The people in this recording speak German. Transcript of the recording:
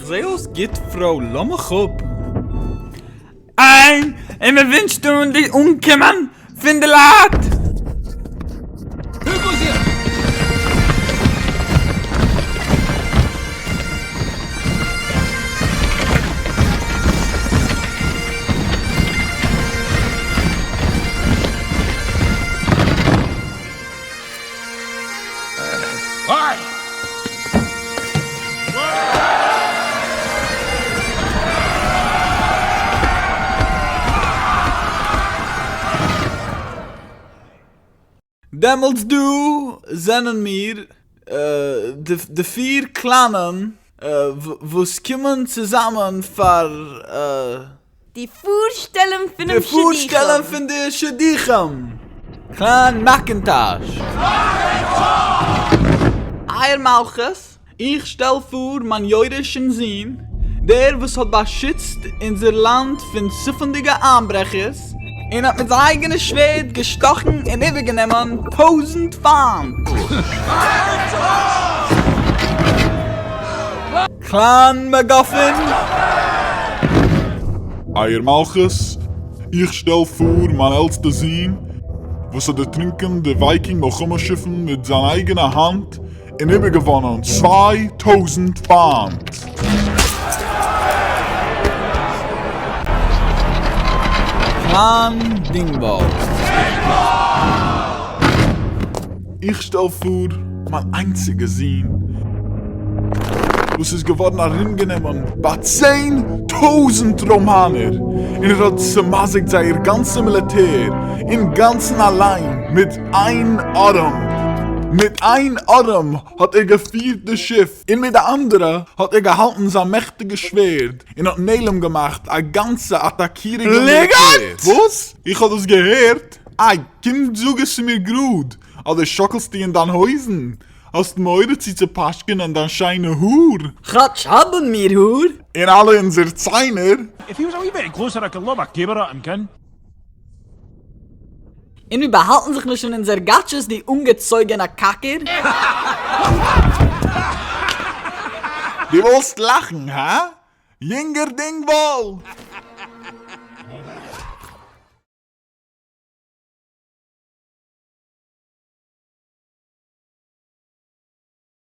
sehe aus, geht Frau Lommachop. Ein, en wir wünschen die umkommen, finde Lat. Demmels du sennen mir de vier Klanen wo's kommen zusammen für Die Vorstellung von de dem Vorstellung von der Shadichem. Clan Macintosh. Eier Malchus, ich stell vor man jüdischen Sinn, der was hat beschützt in sein Land von zufälligen Anbrechers, und hat mit seinem eigenen Schwert gestochen und übergenommen 1000 Pfand. Clan MacGuffin. Eier Malchus, ich stell vor, mein ältester Sohn, was hat der trinkende Viking noch schiffen mit seiner eigenen Hand und übergewonnen 2000 Pfand. Clan Dingwall. Ich stell vor, mein einziger Sohn, was ist geworden angenommen bei 10.000 Romaner. Und hat zermassigt sein ganzes Militär, im Ganzen allein, mit ein Arm. Mit ein Arm hat geführt das Schiff, und mit der andere hat gehalten sein mächtiges Schwert und hat Nelem gemacht, ein ganze attackierende Legat! Was? Ich hab das gehört? Ei, Kim zuges mir gut, aber schockelst die in dein Häusen. Hast meure zu Paschken an dein scheine Hur. Gatsch haben mir, Hur. In alle in der Zeiner. If he was a wee bit closer, I could lob a caber at him, kin. Und wir behalten sich nicht schon in Sergatschus, die ungezeugene Kacker. Du willst lachen, hä? Jünger Dingwall.